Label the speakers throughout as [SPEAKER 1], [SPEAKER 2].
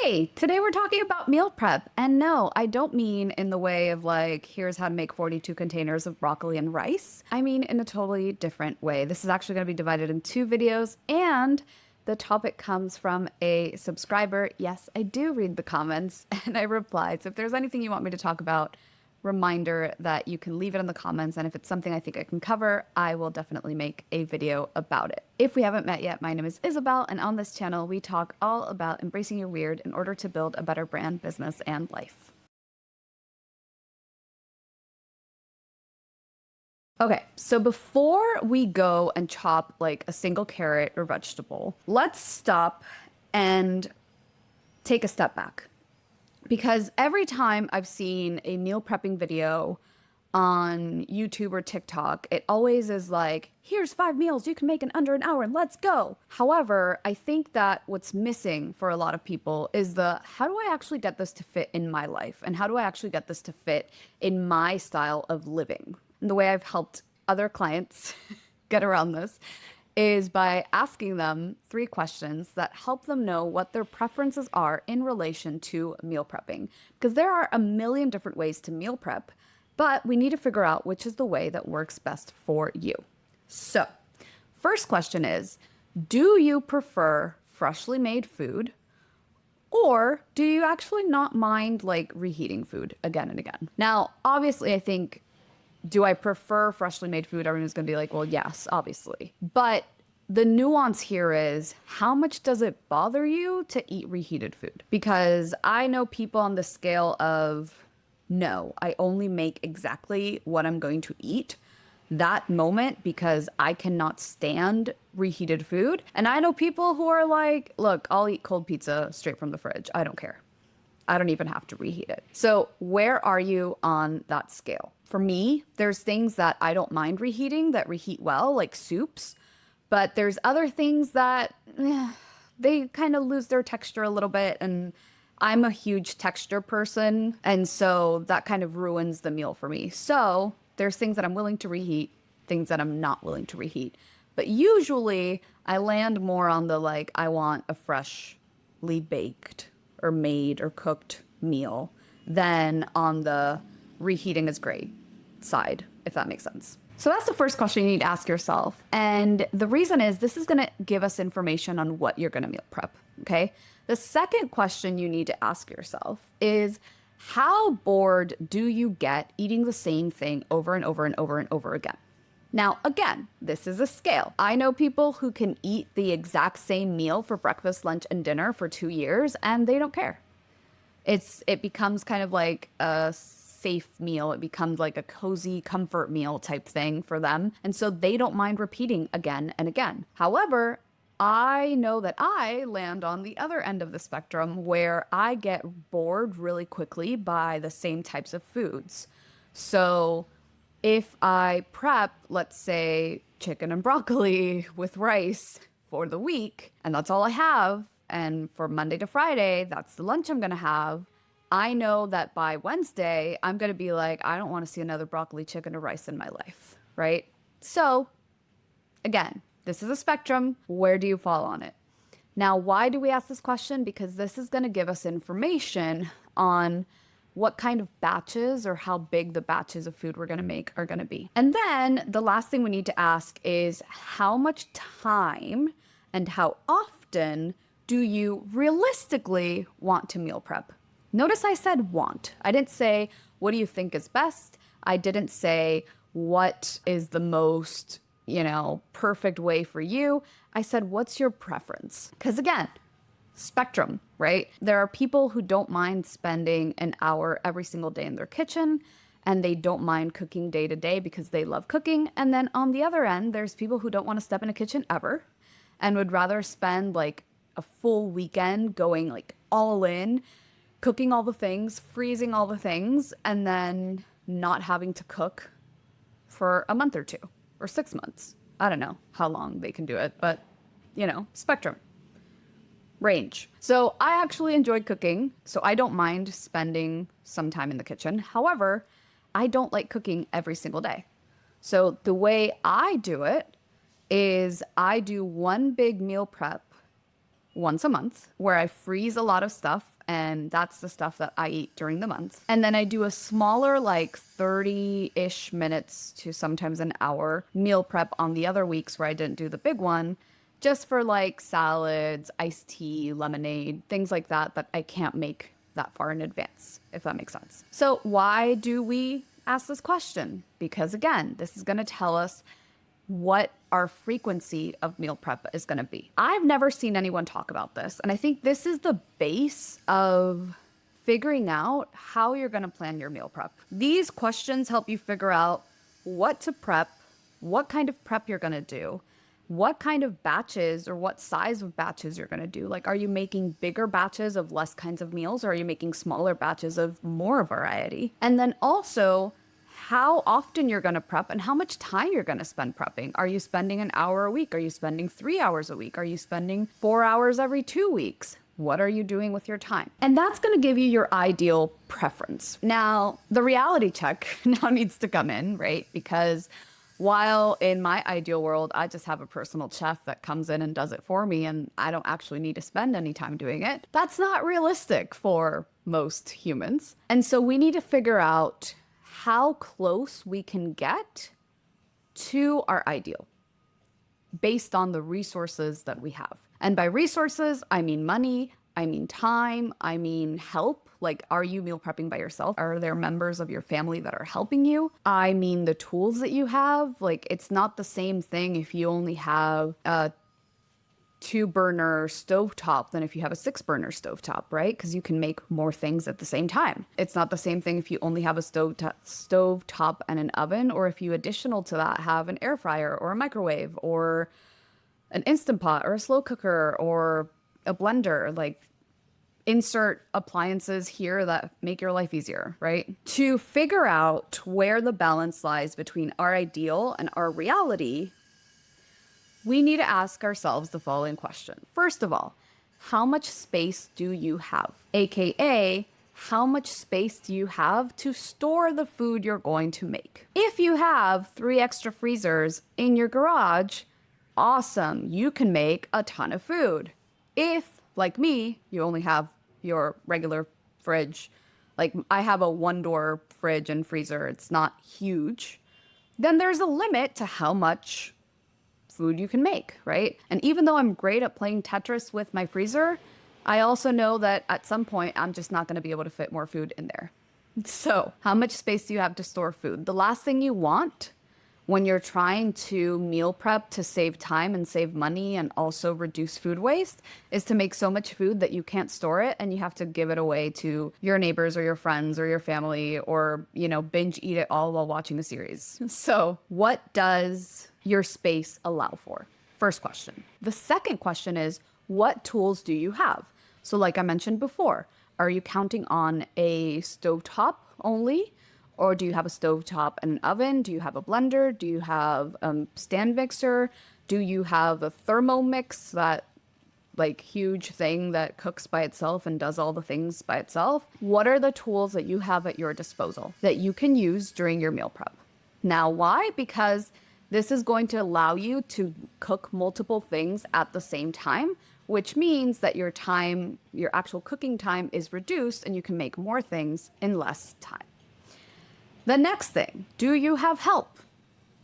[SPEAKER 1] Hey, today we're talking about meal prep. And no, I don't mean in the way of like, here's how to make 42 containers of broccoli and rice. I mean in a totally different way. This is actually going to be divided in two videos, and the topic comes from a subscriber. Yes, I do read the comments and I reply. So if there's anything you want me to talk about, reminder that you can leave it in the comments, and if it's something I think I can cover, I will definitely make a video about it. If we haven't met yet, my name is Isabel, and on this channel we talk all about embracing your weird in order to build a better brand, business, and life. Okay, so before we go and chop like a single carrot or vegetable, let's stop and take a step back. Because every time I've seen a meal prepping video on YouTube or TikTok, it always is like, here's 5 meals you can make in under an hour and let's go. However, I think that what's missing for a lot of people is how do I actually get this to fit in my life? And how do I actually get this to fit in my style of living? And the way I've helped other clients get around this is by asking them 3 questions that help them know what their preferences are in relation to meal prepping. Because there are a million different ways to meal prep, but we need to figure out which is the way that works best for you. So, first question is, do you prefer freshly made food, or do you actually not mind like reheating food again and again? Now, obviously, I think, do I prefer freshly made food? Everyone's going to be like, well, yes, obviously. But the nuance here is, how much does it bother you to eat reheated food? Because I know people on the scale of, no, I only make exactly what I'm going to eat that moment because I cannot stand reheated food. And I know people who are like, look, I'll eat cold pizza straight from the fridge. I don't care. I don't even have to reheat it. So where are you on that scale? For me, there's things that I don't mind reheating that reheat well, like soups, but there's other things that they kind of lose their texture a little bit, and I'm a huge texture person, and so that kind of ruins the meal for me. So there's things that I'm willing to reheat, things that I'm not willing to reheat. But usually I land more on the like, I want a freshly baked or made or cooked meal than on the reheating is great side, if that makes sense. So that's the first question you need to ask yourself. And the reason is this is going to give us information on what you're going to meal prep, okay? The second question you need to ask yourself is, how bored do you get eating the same thing over and over and over and over again? Now, again, this is a scale. I know people who can eat the exact same meal for breakfast, lunch, and dinner for 2 years, and they don't care. It becomes kind of like a safe meal. It becomes like a cozy comfort meal type thing for them. And so they don't mind repeating again and again. However, I know that I land on the other end of the spectrum where I get bored really quickly by the same types of foods. So if I prep, let's say, chicken and broccoli with rice for the week, and that's all I have, and for Monday to Friday, that's the lunch I'm going to have, I know that by Wednesday, I'm going to be like, I don't want to see another broccoli, chicken, or rice in my life, right? So, again, this is a spectrum. Where do you fall on it? Now, why do we ask this question? Because this is going to give us information on what kind of batches or how big the batches of food we're going to make are going to be. And then the last thing we need to ask is, how much time and how often do you realistically want to meal prep? Notice I said want. I didn't say, what do you think is best? I didn't say, what is the most, perfect way for you? I said, what's your preference? Because again, spectrum, right? There are people who don't mind spending an hour every single day in their kitchen, and they don't mind cooking day to day because they love cooking. And then on the other end, there's people who don't want to step in a kitchen ever and would rather spend like a full weekend going like all in, cooking all the things, freezing all the things, and then not having to cook for a month or 2 or 6 months. I don't know how long they can do it, but spectrum. Range. So I actually enjoy cooking, so I don't mind spending some time in the kitchen. However, I don't like cooking every single day. So the way I do it is I do one big meal prep once a month where I freeze a lot of stuff. And that's the stuff that I eat during the month. And then I do a smaller, like 30-ish minutes to sometimes an hour meal prep on the other weeks where I didn't do the big one, just for like salads, iced tea, lemonade, things like that that I can't make that far in advance, if that makes sense. So why do we ask this question? Because again, this is going to tell us what our frequency of meal prep is going to be. I've never seen anyone talk about this, and I think this is the base of figuring out how you're going to plan your meal prep. These questions help you figure out what to prep, what kind of prep you're going to do, what kind of batches or what size of batches you're going to do. Like, are you making bigger batches of less kinds of meals, or are you making smaller batches of more variety? And then also, how often you're going to prep and how much time you're going to spend prepping. Are you spending an hour a week? Are you spending 3 hours a week? Are you spending 4 hours every 2 weeks? What are you doing with your time? And that's going to give you your ideal preference. Now, the reality check now needs to come in, right? Because while in my ideal world, I just have a personal chef that comes in and does it for me, and I don't actually need to spend any time doing it, that's not realistic for most humans. And so we need to figure out how close we can get to our ideal based on the resources that we have. And by resources, I mean money, I mean time, I mean help. Like, are you meal prepping by yourself? Are there members of your family that are helping you? I mean the tools that you have. Like, it's not the same thing if you only have a 2-burner stovetop than if you have a 6-burner stovetop, right? Because you can make more things at the same time. It's not the same thing if you only have a stovetop and an oven, or if you additional to that have an air fryer or a microwave or an Instant Pot or a slow cooker or a blender. Like, insert appliances here that make your life easier, right? To figure out where the balance lies between our ideal and our reality, we need to ask ourselves the following question. First of all, how much space do you have? AKA, how much space do you have to store the food you're going to make? If you have 3 extra freezers in your garage, awesome, you can make a ton of food. If, like me, you only have your regular fridge, like I have a 1-door fridge and freezer, it's not huge, then there's a limit to how much food you can make, right? And even though I'm great at playing Tetris with my freezer, I also know that at some point I'm just not going to be able to fit more food in there. So, how much space do you have to store food? The last thing you want when you're trying to meal prep to save time and save money and also reduce food waste is to make so much food that you can't store it and you have to give it away to your neighbors or your friends or your family, or, you know, binge eat it all while watching a series. So, what does your space allow for? First question. The second question is, what tools do you have? So like I mentioned before, are you counting on a stovetop only? Or do you have a stovetop and an oven? Do you have a blender? Do you have a stand mixer? Do you have a Thermomix, that like huge thing that cooks by itself and does all the things by itself? What are the tools that you have at your disposal that you can use during your meal prep? Now, why? Because this is going to allow you to cook multiple things at the same time, which means that your time, your actual cooking time is reduced and you can make more things in less time. The next thing, do you have help?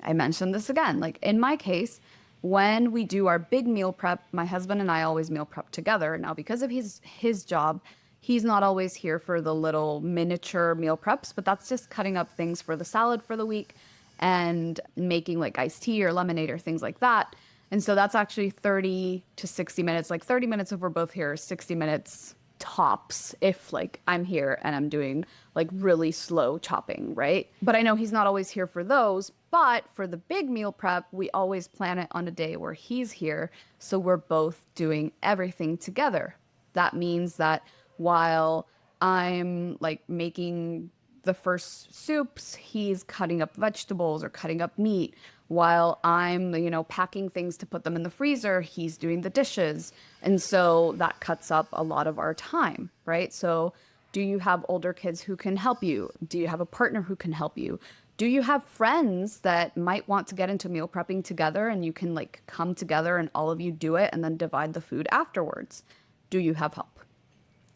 [SPEAKER 1] I mentioned this again, like in my case, when we do our big meal prep, my husband and I always meal prep together. Now, because of his job, he's not always here for the little miniature meal preps, but that's just cutting up things for the salad for the week and making like iced tea or lemonade or things like that. And so that's actually 30 to 60 minutes, like 30 minutes if we're both here, 60 minutes tops if like I'm here and I'm doing like really slow chopping, right? But I know he's not always here for those. But for the big meal prep, we always plan it on a day where he's here. So we're both doing everything together. That means that while I'm like making the first soups, he's cutting up vegetables or cutting up meat. While I'm, you know, packing things to put them in the freezer, he's doing the dishes. And so that cuts up a lot of our time, right? So Do you have older kids who can help you? Do you have a partner who can help you? Do you have friends that might want to get into meal prepping together and you can like come together and all of you do it and then divide the food afterwards? Do you have help?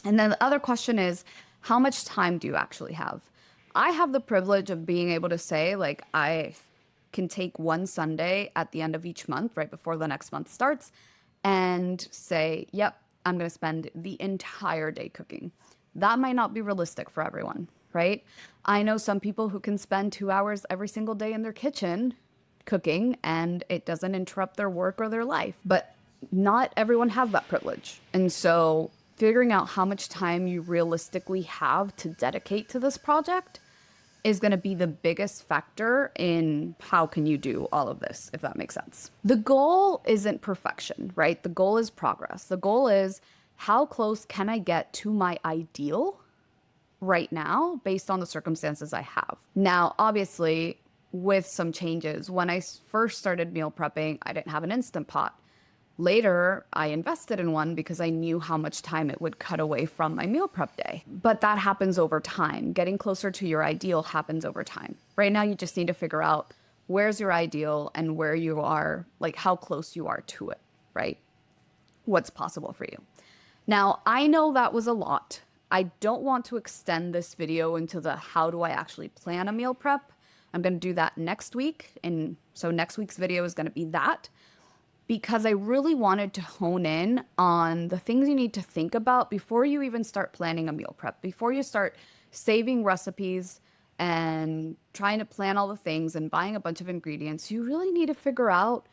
[SPEAKER 1] And then the other question is, how much time do you actually have? I have the privilege of being able to say, like, I can take one Sunday at the end of each month, right before the next month starts, and say, yep, I'm going to spend the entire day cooking. That might not be realistic for everyone, right? I know some people who can spend 2 hours every single day in their kitchen cooking and it doesn't interrupt their work or their life, but not everyone has that privilege. And so figuring out how much time you realistically have to dedicate to this project is going to be the biggest factor in how can you do all of this, if that makes sense. The goal isn't perfection, right? The goal is progress. The goal is how close can I get to my ideal right now based on the circumstances I have. Now, obviously, with some changes, when I first started meal prepping, I didn't have an Instant Pot. Later, I invested in one because I knew how much time it would cut away from my meal prep day. But that happens over time. Getting closer to your ideal happens over time. Right now, you just need to figure out where's your ideal and where you are, like how close you are to it, right? What's possible for you. Now, I know that was a lot. I don't want to extend this video into the how do I actually plan a meal prep. I'm going to do that next week. And so next week's video is going to be that, because I really wanted to hone in on the things you need to think about before you even start planning a meal prep, before you start saving recipes and trying to plan all the things and buying a bunch of ingredients. You really need to figure out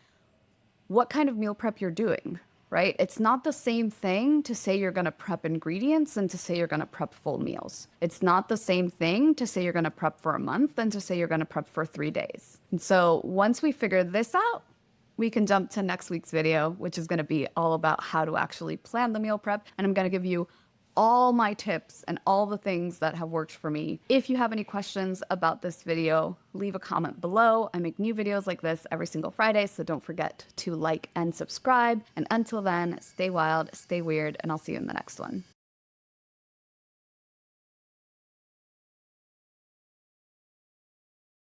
[SPEAKER 1] what kind of meal prep you're doing, right? It's not the same thing to say you're going to prep ingredients and to say you're going to prep full meals. It's not the same thing to say you're going to prep for a month and to say you're going to prep for 3 days. And so once we figure this out, we can jump to next week's video, which is going to be all about how to actually plan the meal prep. And I'm going to give you all my tips and all the things that have worked for me. If you have any questions about this video, leave a comment below. I make new videos like this every single Friday, so don't forget to like and subscribe. And until then, stay wild, stay weird, and I'll see you in the next one.